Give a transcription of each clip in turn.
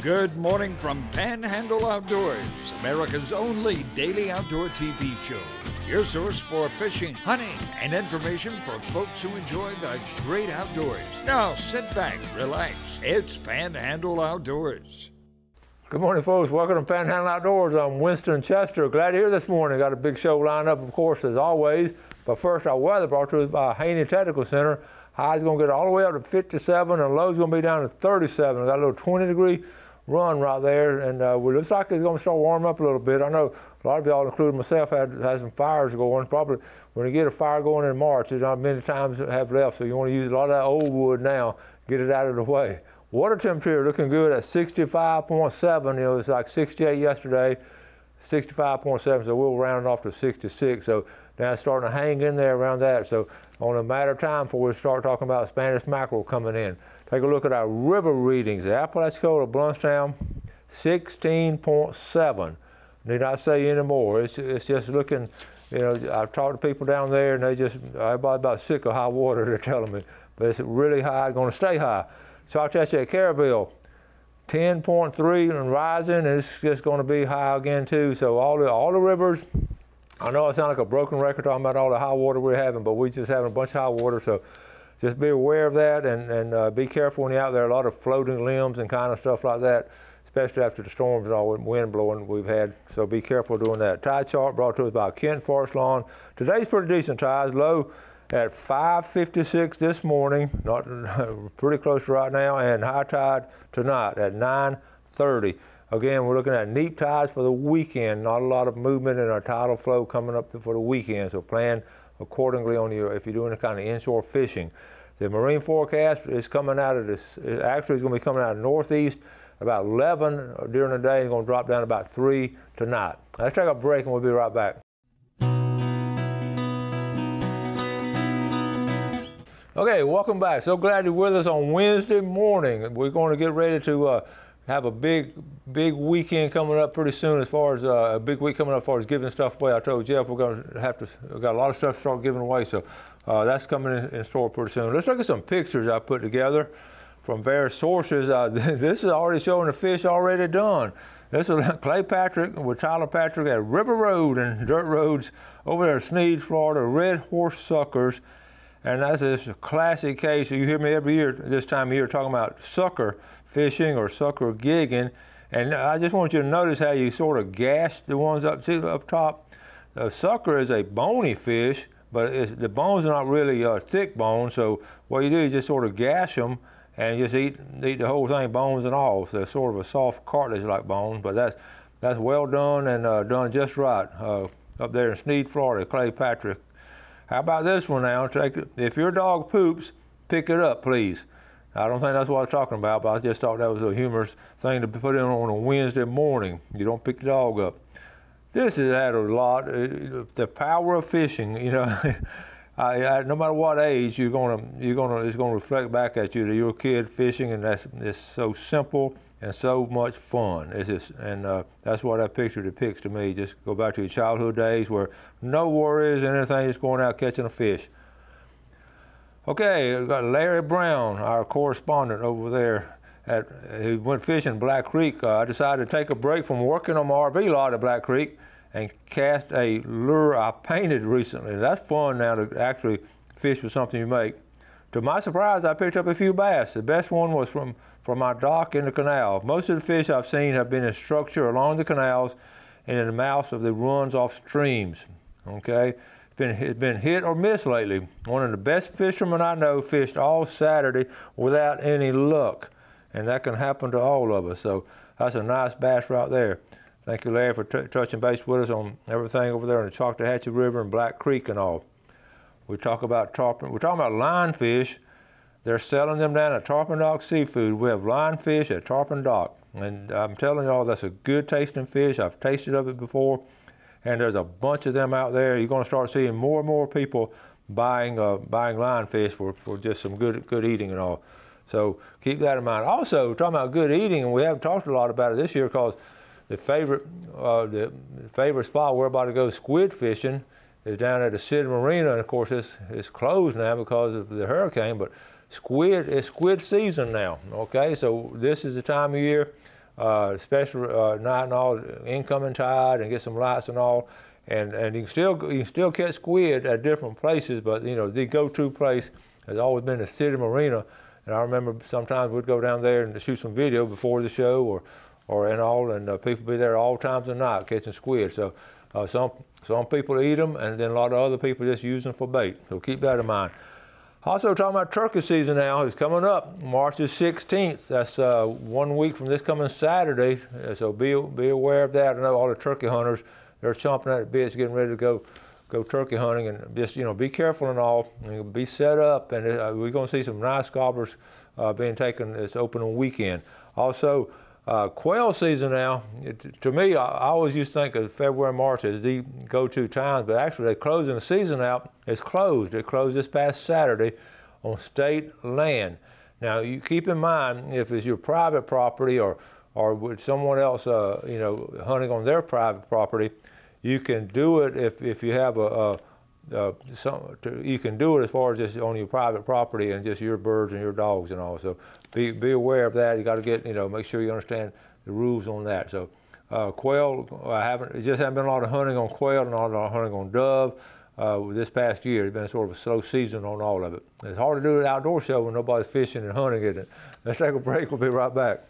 Good morning from Panhandle Outdoors, America's only daily outdoor TV show. Your source for fishing, hunting, and information for folks who enjoy the great outdoors. Now sit back, relax. It's Panhandle Outdoors. Good morning, folks. Welcome to Panhandle Outdoors. I'm Winston Chester. Glad you're here this morning. Got a big show lined up, of course, as always. But first, our weather brought to us by Haney Technical Center. High's going to get all the way up to 57, and low's going to be down to 37. We got a little 20-degree run right there, and it looks like it's going to start warming up a little bit. I know a lot of y'all, including myself, had some fires going. Probably when you get a fire going in March, there's not many times to have left, so you want to use a lot of that old wood now, get it out of the way. Water temperature looking good at 65.7. You know, it's like 68 yesterday, 65.7, so we'll round it off to 66. So now it's starting to hang in there around that. So on a matter of time before we start talking about Spanish mackerel coming in. Take a look at our river readings. The Apalachicola, Bluntstown, 16.7. Need not say any more. It's just looking, you know, I've talked to people down there and everybody about sick of high water, they're telling me. But it's really high, going to stay high. Chartessie at Caryville, 10.3 and rising, and it's just going to be high again too. So all the rivers, I know I sound like a broken record talking about all the high water we're having, but we're just having a bunch of high water. So just be aware of that and be careful when you're out there. A lot of floating limbs and kind of stuff like that, especially after the storms and all the wind blowing we've had. So be careful doing that. Tide chart brought to us by Kent Forest Lawn. Today's pretty decent tides. Low at 5:56 this morning, not pretty close to right now, and high tide tonight at 9:30. Again, we're looking at neap tides for the weekend. Not a lot of movement in our tidal flow coming up for the weekend, so plan accordingly on if you're doing any kind of inshore fishing. The marine forecast is coming out of this. Actually, it's going to be coming out of northeast about 11 during the day. It's going to drop down about 3 tonight. Let's take a break and we'll be right back. Okay, welcome back. So glad you're with us on Wednesday morning. We're going to get ready to have a big weekend coming up pretty soon, as far as a big week coming up as far as giving stuff away. I told Jeff we're going to we've got a lot of stuff to start giving away, so that's coming in store pretty soon. Let's look at some pictures I put together from various sources. This is already showing the fish already done. This is Clay Patrick with Tyler Patrick at River Road and Dirt Roads over there in Sneed, Florida, red horse suckers. And that's this classic case. You hear me every year this time of year talking about sucker fishing or sucker gigging. And I just want you to notice how you sort of gash the ones up top. The sucker is a bony fish, but the bones are not really thick bones. So what you do is just sort of gash them and just eat the whole thing, bones and all. So it's sort of a soft cartilage-like bone, but that's well done and done just right up there in Sneed, Florida, Clay Patrick. How about this one now? If your dog poops, pick it up, please. I don't think that's what I was talking about, but I just thought that was a humorous thing to put in on a Wednesday morning. You don't pick the dog up. This has had a lot. The power of fishing, you know. No matter what age, it's going to reflect back at you to your kid fishing, and it's so simple and so much fun. It's just, that's what that picture depicts to me. Just go back to your childhood days where no worries and anything, just going out catching a fish. Okay, we've got Larry Brown, our correspondent over there. He went fishing Black Creek. I decided to take a break from working on my RV lot at Black Creek and cast a lure I painted recently. That's fun now to actually fish with something you make. To my surprise, I picked up a few bass. The best one was from my dock in the canal. Most of the fish I've seen have been in structure along the canals and in the mouths of the runs off streams. Okay, it's been hit or miss lately. One of the best fishermen I know fished all Saturday without any luck, and that can happen to all of us. So that's a nice bass right there. Thank you, Larry, for touching base with us on everything over there in the Choctawhatchee River and Black Creek and all. We're talking about lionfish. They're selling them down at Tarpon Dock Seafood. We have lionfish at Tarpon Dock. And I'm telling y'all, that's a good tasting fish. I've tasted of it before. And there's a bunch of them out there. You're going to start seeing more and more people buying lionfish for just some good eating and all. So keep that in mind. Also, talking about good eating, and we haven't talked a lot about it this year because the favorite spot where everybody goes squid fishing is down at the City Marina, and of course it's closed now because of the hurricane, but it's squid season now, okay? So this is the time of year especially night and all, incoming tide, and get some lights and all. And you can still catch squid at different places, but you know, the go-to place has always been the city marina. And I remember sometimes we'd go down there and shoot some video before the show, or and all, and people be there all times of night catching squid. So some people eat them, and then a lot of other people just use them for bait. So keep that in mind. Also talking about turkey season now, it's coming up, March the 16th. That's 1 week from this coming Saturday. So be aware of that. I know all the turkey hunters, they're chomping at the bits, getting ready to go turkey hunting, and just, you know, be careful and all, and be set up, and we're going to see some nice gobbers being taken this opening weekend. Also, quail season now, to me, I always used to think of February, March as the go-to times, but actually they're closing the season out. It's closed. It closed this past Saturday on state land. Now, you keep in mind, if it's your private property or with someone else, you know, hunting on their private property, you can do it if you have you can do it as far as just on your private property and just your birds and your dogs and all. So be aware of that. You got to get, you know, make sure you understand the rules on that. So quail, it just haven't been a lot of hunting on quail and not a lot of hunting on dove this past year. It's been sort of a slow season on all of it. It's hard to do an outdoor show when nobody's fishing and hunting, isn't it? Let's take a break. We'll be right back.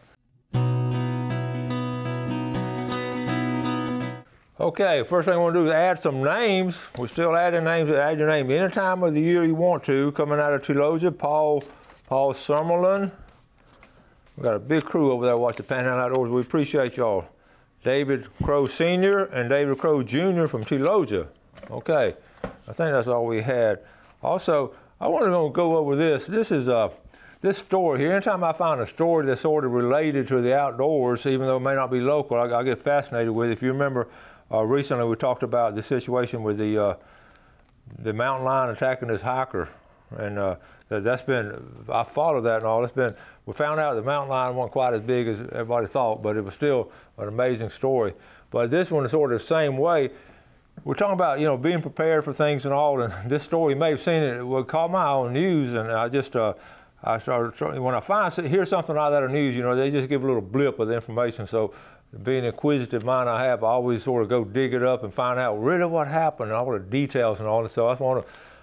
Okay, first thing I want to do is add some names. We're still adding names. Add your name any time of the year you want to. Coming out of Tulosa, Paul Summerlin. We got a big crew over there watching Panhandle Outdoors. We appreciate y'all. David Crow Sr. and David Crow Jr. from Tulosa. Okay, I think that's all we had. Also, I want to go over this. This is this story here. Anytime I find a story that's sort of related to the outdoors, even though it may not be local, I get fascinated with it. If you remember, recently we talked about the situation with the mountain lion attacking this hiker, and that's been, I followed that and all. It's been, we found out the mountain lion wasn't quite as big as everybody thought, but it was still an amazing story. But this one is sort of the same way. We're talking about, you know, being prepared for things and all, and this story, you may have seen it, it caught my own news, and I just, I started, when I hear something like that on news, you know, they just give a little blip of the information. So being an inquisitive mind I have, I always sort of go dig it up and find out really what happened and all the details and all. And so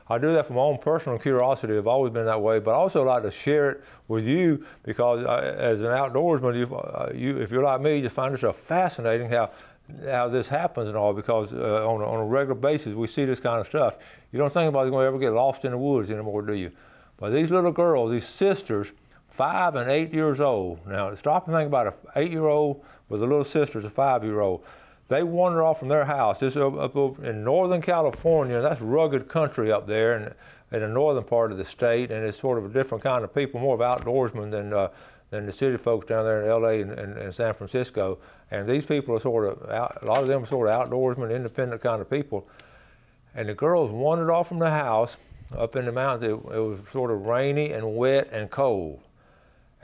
I do that from my own personal curiosity. I've always been that way, but I also like to share it with you because as an outdoorsman, if you're like me, you find yourself fascinating how this happens and all, because on a regular basis we see this kind of stuff. You don't think about it going to ever get lost in the woods anymore, do you? But these little girls, these sisters, 5 and 8 years old. Now, stop and think about an 8-year-old with a little sister's a 5-year-old. They wandered off from their house. This is up in Northern California. That's rugged country up there in the northern part of the state, and it's sort of a different kind of people, more of outdoorsmen than the city folks down there in L.A. and San Francisco. And these people are sort of, a lot of them are sort of outdoorsmen, independent kind of people. And the girls wandered off from the house up in the mountains. It was sort of rainy and wet and cold.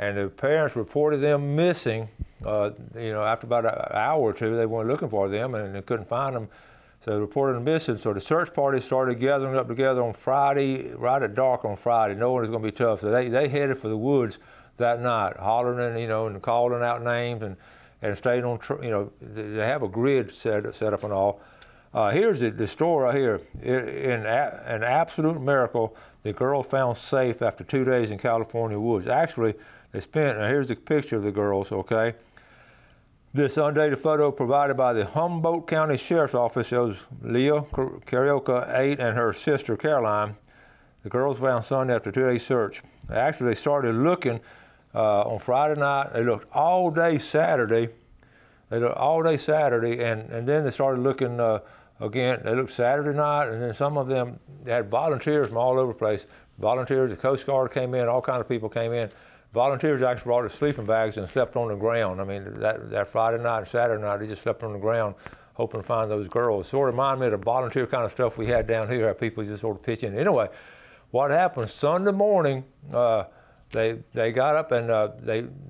And the parents reported them missing. You know, after about an hour or two, they weren't looking for them and they couldn't find them. So they reported them missing. So the search party started gathering up together on Friday, right at dark on Friday, knowing it was going to be tough. So they headed for the woods that night, hollering and, you know, and calling out names and staying on, you know, they have a grid set up and all. Here's the story right here. In an absolute miracle, the girls found safe after 2 days in California woods. Actually, they spent, now here's the picture of the girls, okay? This undated photo provided by the Humboldt County Sheriff's Office shows Leah Carioca, 8, and her sister Caroline. The girls found Sunday after 2 days search. Actually, they started looking on Friday night. They looked all day Saturday. And then they started looking again. They looked Saturday night, and then some of them, they had volunteers from all over the place. Volunteers, the Coast Guard came in, all kinds of people came in. Volunteers actually brought their sleeping bags and slept on the ground. I mean, that Friday night and Saturday night, they just slept on the ground hoping to find those girls. Sort of reminded me of the volunteer kind of stuff we had down here, how people just sort of pitch in. Anyway, what happened Sunday morning, they got up and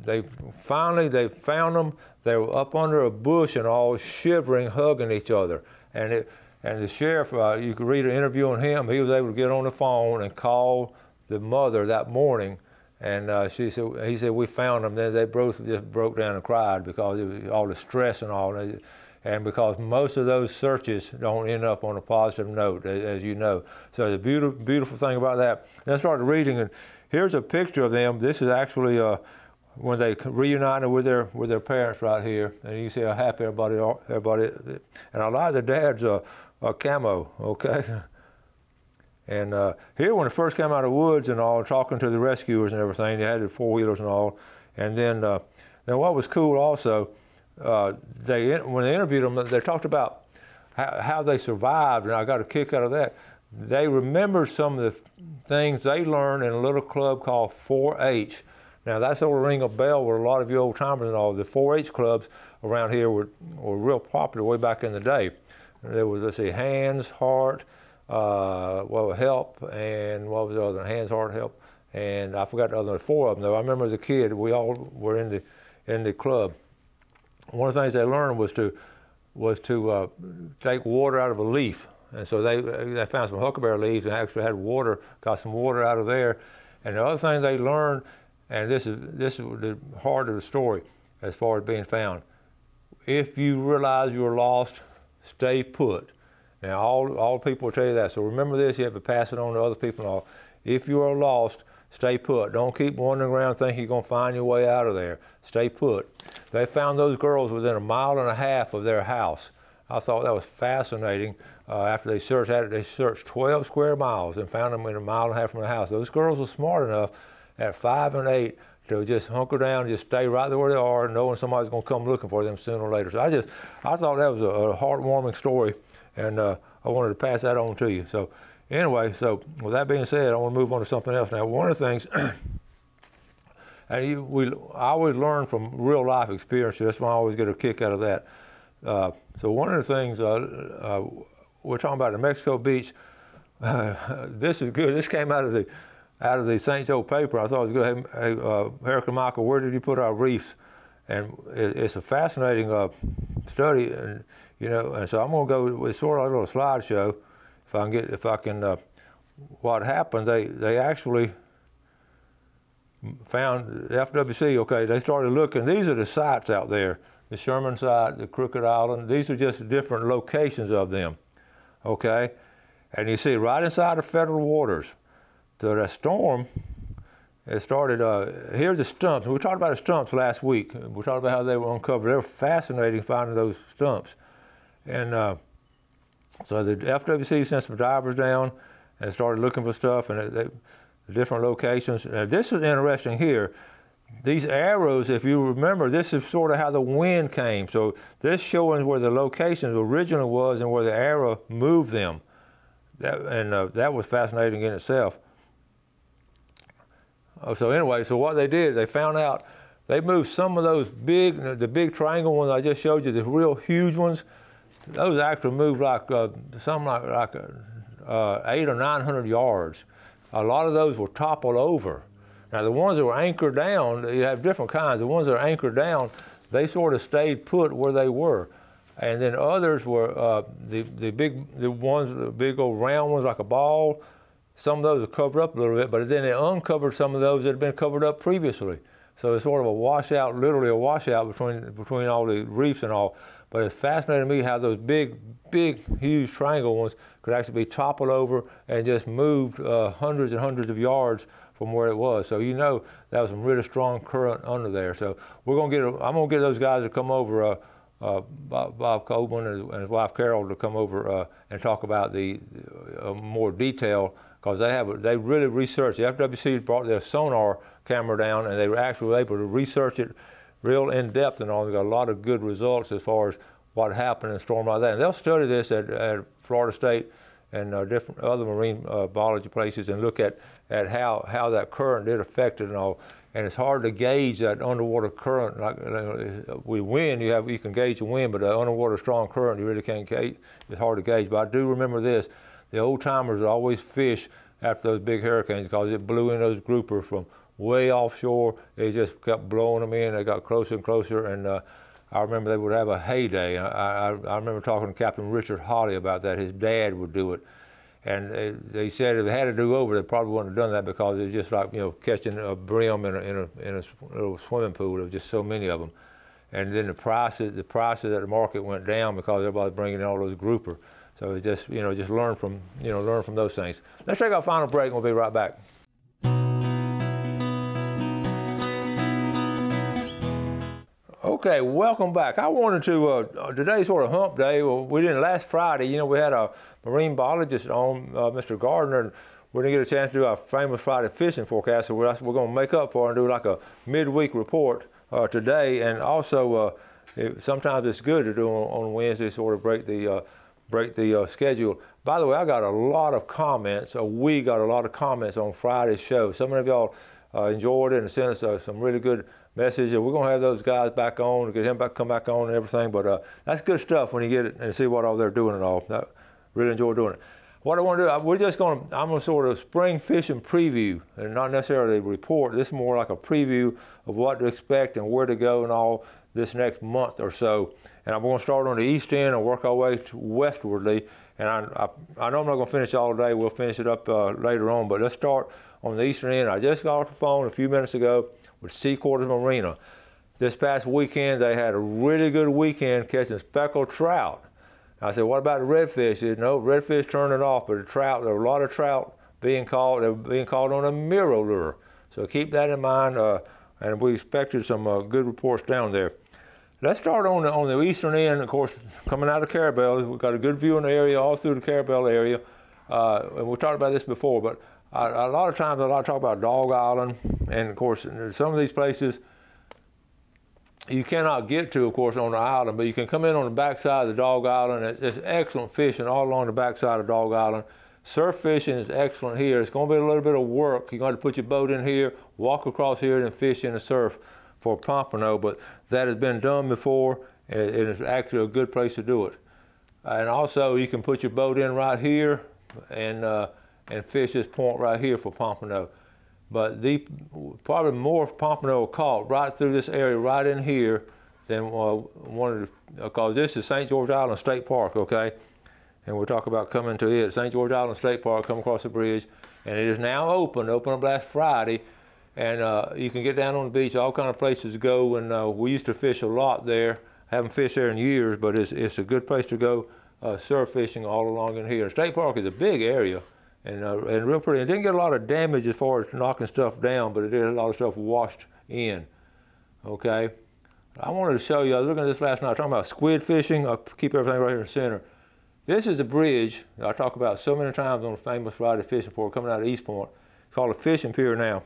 they finally found them. They were up under a bush and all shivering, hugging each other. And the sheriff, you could read an interview on him. He was able to get on the phone and call the mother that morning And he said, we found them. Then they both just broke down and cried because it was all the stress and all. And because most of those searches don't end up on a positive note, as you know. So the beautiful thing about that. Then I started reading, and here's a picture of them. This is actually when they reunited with their parents right here. And you see how happy everybody are. And a lot of the dads are camo, okay? And here, when it first came out of the woods and all, talking to the rescuers and everything, they had the four-wheelers and all. And then what was cool also, when they interviewed them, they talked about how they survived, and I got a kick out of that. They remembered some of the things they learned in a little club called 4-H. Now, that's going to ring a bell with a lot of you old-timers and all. The 4-H clubs around here were real popular way back in the day. There was, let's see, Hands, Heart, Help, and what was the other one? Hands, Heart, Help, and I forgot the other one. Four of them though. I remember as a kid, we all were in the club. One of the things they learned was to take water out of a leaf, and so they found some huckleberry leaves and actually had water, got some water out of there. And the other thing they learned, and this is the heart of the story as far as being found. If you realize you're lost, stay put. Now, all people will tell you that. So remember this, you have to pass it on to other people and all. If you are lost, stay put. Don't keep wandering around thinking you're going to find your way out of there. Stay put. They found those girls within 1.5 miles of their house. I thought that was fascinating. After they searched 12 square miles and found them in 1.5 miles from the house. Those girls were smart enough at 5 and 8 to just hunker down, just stay right there where they are, knowing somebody's going to come looking for them sooner or later. So I thought that was a heartwarming story. And I wanted to pass that on to you. So anyway, so with that being said, I want to move on to something else. Now, one of the things, and I always learn from real life experiences. That's why I always get a kick out of that. So one of the things we're talking about in Mexico Beach. This is good. This came out of the St. Joe paper. I thought it was good. Hey, Hurricane Michael, where did you put our reefs? And it's a fascinating study, and and so I'm going to go with sort of a little slideshow, if I can. What happened? They actually found the FWC. Okay, they started looking. These are the sites out there: the Sherman site, the Crooked Island. These are just different locations of them. Okay, and you see right inside of federal waters. So that storm. It started, here's the stumps. We talked about the stumps last week. We talked about how they were uncovered. They were fascinating finding those stumps. And so the FWC sent some divers down and started looking for stuff and the different locations. This is interesting here. These arrows, if you remember, this is sort of how the wind came. So this showing where the locations originally was and where the arrow moved them. That was fascinating in itself. So anyway, so what they did, they found out, they moved some of those the big triangle ones I just showed you, the real huge ones, those actually moved like something like 800 or 900 yards. A lot of those were toppled over. Now the ones that were anchored down, you have different kinds. The ones that are anchored down, they sort of stayed put where they were. And then others were the big old round ones like a ball. Some of those are covered up a little bit, but then they uncovered some of those that had been covered up previously. So it's sort of a washout, literally a washout between all the reefs and all. But it's fascinating to me how those big, huge triangle ones could actually be toppled over and just moved hundreds and hundreds of yards from where it was. So that was some really strong current under there. So I'm gonna get those guys to come over. Bob Coleman and his wife Carol to come over and talk about the more detail. Because they really researched. The FWC brought their sonar camera down, and they were actually able to research it real in depth and all. They got a lot of good results as far as what happened in a storm like that. And they'll study this at Florida State and different other marine biology places and look at how that current did affect it and all. And it's hard to gauge that underwater current. Like with wind, you can gauge the wind, but the underwater strong current you really can't gauge. It's hard to gauge. But I do remember this. The old timers always fish after those big hurricanes because it blew in those groupers from way offshore. They just kept blowing them in. They got closer and closer, and I remember they would have a heyday. I remember talking to Captain Richard Holly about that. His dad would do it, And they said if they had to do over, they probably wouldn't have done that because it's just like, you know, catching a brim in a little swimming pool. There was just so many of them. And then the prices at the market went down because everybody's bringing in all those grouper. So it just, you know, just learn from those things. Let's take our final break and we'll be right back. Okay, welcome back. I wanted to, today's sort of hump day. Well, we didn't last Friday. You know, we had a marine biologist on, Mr. Gardner, and we didn't get a chance to do our famous Friday fishing forecast, so we're going to make up for it and do like a midweek report today. And also, sometimes it's good to do on Wednesday, sort of break the schedule. By the way, I got a lot of comments, we got a lot of comments on Friday's show. Some of y'all enjoyed it and sent us some really good messages. We're going to have those guys back on, get him come back on and everything. But that's good stuff when you get it and see what all they're doing and all. I really enjoy doing it. What I want to do, I'm going to sort of spring fishing preview, and not necessarily a report. This is more like a preview of what to expect and where to go and all this next month or so. And I'm going to start on the east end and work our way westwardly. And I know I'm not going to finish all day. We'll finish it up later on. But let's start on the eastern end. I just got off the phone a few minutes ago with Sea Quarters Marina. This past weekend, they had a really good weekend catching speckled trout. I said, what about the redfish? He said, no, redfish turned it off, but the trout, there were a lot of trout being caught. They were being caught on a mirror lure. So keep that in mind, and we expected some good reports down there. Let's start on the eastern end. Of course, coming out of Carabel, we've got a good view in the area, all through the Carabel area. And we talked about this before, but a lot of times I like to talk about Dog Island, and of course, some of these places you cannot get to, of course, on the island, but you can come in on the backside of the Dog Island. It's excellent fishing all along the backside of Dog Island. Surf fishing is excellent here. It's going to be a little bit of work. You're going to put your boat in here, walk across here, and then fish in the surf for pompano, but that has been done before, and it's actually a good place to do it. And also, you can put your boat in right here and fish this point right here for pompano. But probably more pompano caught right through this area right in here than because this is St. George Island State Park, okay? And we'll talk about coming to it. St. George Island State Park, come across the bridge, and it is now open up last Friday, and you can get down on the beach, all kind of places to go, and we used to fish a lot there. I haven't fished there in years, but it's a good place to go surf fishing all along in here. State Park is a big area. And real pretty. It didn't get a lot of damage as far as knocking stuff down, but it did a lot of stuff washed in. Okay. I wanted to show you, I was looking at this last night, talking about squid fishing. I'll keep everything right here in the center. This is the bridge I talk about so many times on the famous Friday fishing port coming out of East Point. It's called a fishing pier now.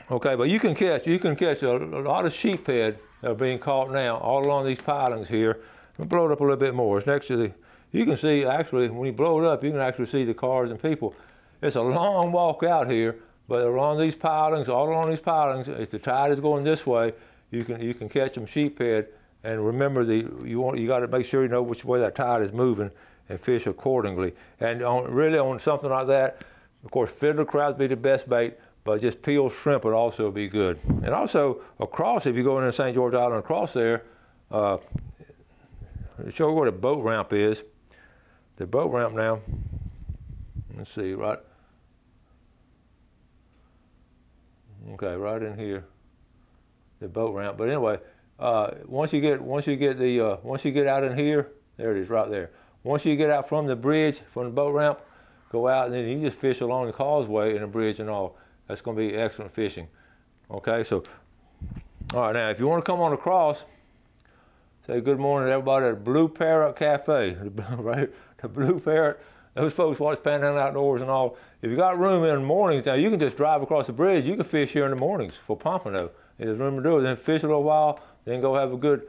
Okay, but you can catch a lot of sheephead that are being caught now all along these pilings here. I'll blow it up a little bit more. It's next to the, you can see actually, when you blow it up, you can actually see the cars and people. It's a long walk out here, but along these pilings, all along these pilings, if the tide is going this way, you can catch some sheephead. And remember, you got to make sure you know which way that tide is moving and fish accordingly. And really on something like that, of course, fiddler crabs be the best bait, but just peeled shrimp would also be good. And also across, if you go into St. George Island across there, show you where the boat ramp is. The boat ramp now, let's see, right? Okay, right in here, the boat ramp. But anyway, once you get out in here, there it is, right there. Once you get out from the bridge, from the boat ramp, go out and then you just fish along the causeway and the bridge and all. That's going to be excellent fishing. Okay, so all right, now if you want to come on across, say good morning to everybody at Blue Parrot Cafe, right? The Blue Parrot. Those folks watch Panhandle Outdoors and all. If you got room in the mornings, now you can just drive across the bridge. You can fish here in the mornings for pompano. If there's room to do it, then fish a little while, then go have a good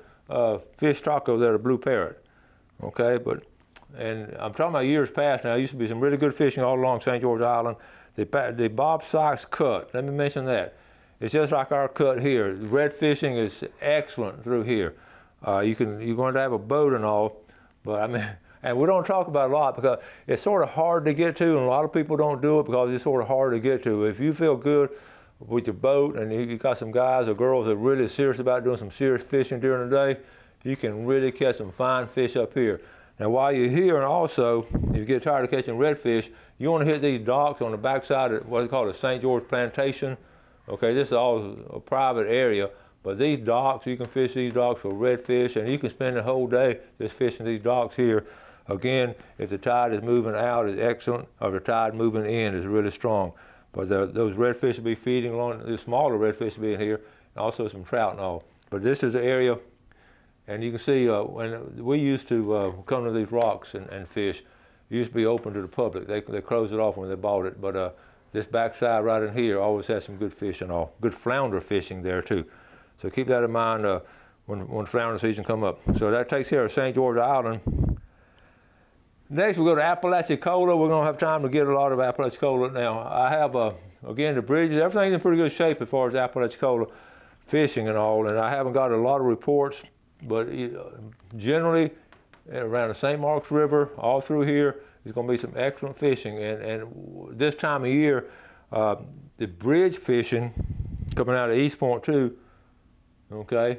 fish taco there at Blue Parrot. Okay, and I'm talking about years past now. There used to be some really good fishing all along St. George Island. The Bob Sykes cut, let me mention that. It's just like our cut here. Red fishing is excellent through here. You're going to have a boat and all, but I mean, and we don't talk about it a lot because it's sort of hard to get to, and a lot of people don't do it because it's sort of hard to get to. If you feel good with your boat and you got some guys or girls that are really serious about doing some serious fishing during the day, you can really catch some fine fish up here. Now while you're here, and also, if you get tired of catching redfish, you want to hit these docks on the backside of what they call the St. George Plantation. Okay, this is all a private area, but these docks, you can fish these docks for redfish, and you can spend the whole day just fishing these docks here. Again, if the tide is moving out, it's excellent, or the tide moving in is really strong. But those redfish will be feeding along, the smaller redfish will be in here, and also some trout and all. But this is the area, and you can see when we used to come to these rocks and fish, it used to be open to the public. They closed it off when they bought it, but this backside right in here always has some good fish and all. Good flounder fishing there too. So keep that in mind when flounder season come up. So that takes care of St. George Island. Next we go to Apalachicola. We're gonna have time to get a lot of Apalachicola now. I have, again, the bridges, everything's in pretty good shape as far as Apalachicola fishing and all, and I haven't got a lot of reports, but generally around the St. Marks River, all through here, there's gonna be some excellent fishing, and this time of year, the bridge fishing coming out of East Point too, okay?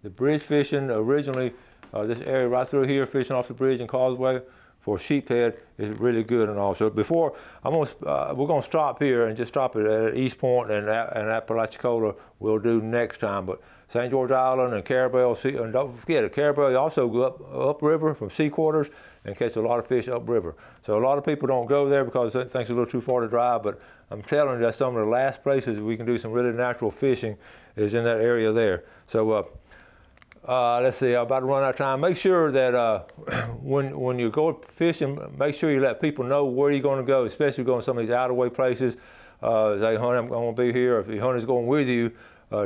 The bridge fishing originally, this area right through here, fishing off the bridge and causeway for sheephead is really good and all. So before, we're gonna stop here and just stop it at East Point and Apalachicola we'll do next time. But St. George Island and Carabel, and don't forget, at Carabel you also go up river from sea quarters and catch a lot of fish upriver. So a lot of people don't go there because they think it's a little too far to drive, but I'm telling you, that's some of the last places we can do some really natural fishing is in that area there. So let's see, I'm about to run out of time. Make sure that when you go fishing, make sure you let people know where you're going to go, especially going to some of these out-of-the-way places. Say, honey, I'm going to be here. If your honey's going with you,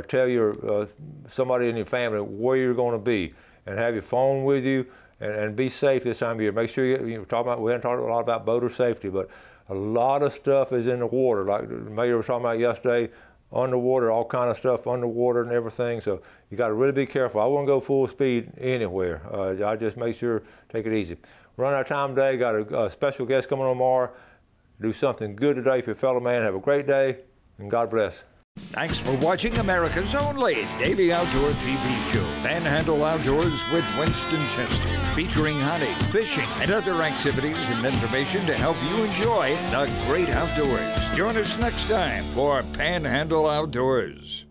tell your somebody in your family where you're going to be, and have your phone with you, and be safe this time of year. Make sure we haven't talked a lot about boater safety, but a lot of stuff is in the water. Like the mayor was talking about yesterday, underwater, all kind of stuff underwater and everything. So you got to really be careful. I wouldn't go full speed anywhere. I just make sure, take it easy. Run out of time today. Got a special guest coming on tomorrow. Do something good today for your fellow man. Have a great day, and God bless. Thanks for watching America's only daily outdoor TV show, Panhandle Outdoors with Winston Chester, featuring hunting, fishing, and other activities and information to help you enjoy the great outdoors. Join us next time for Panhandle Outdoors.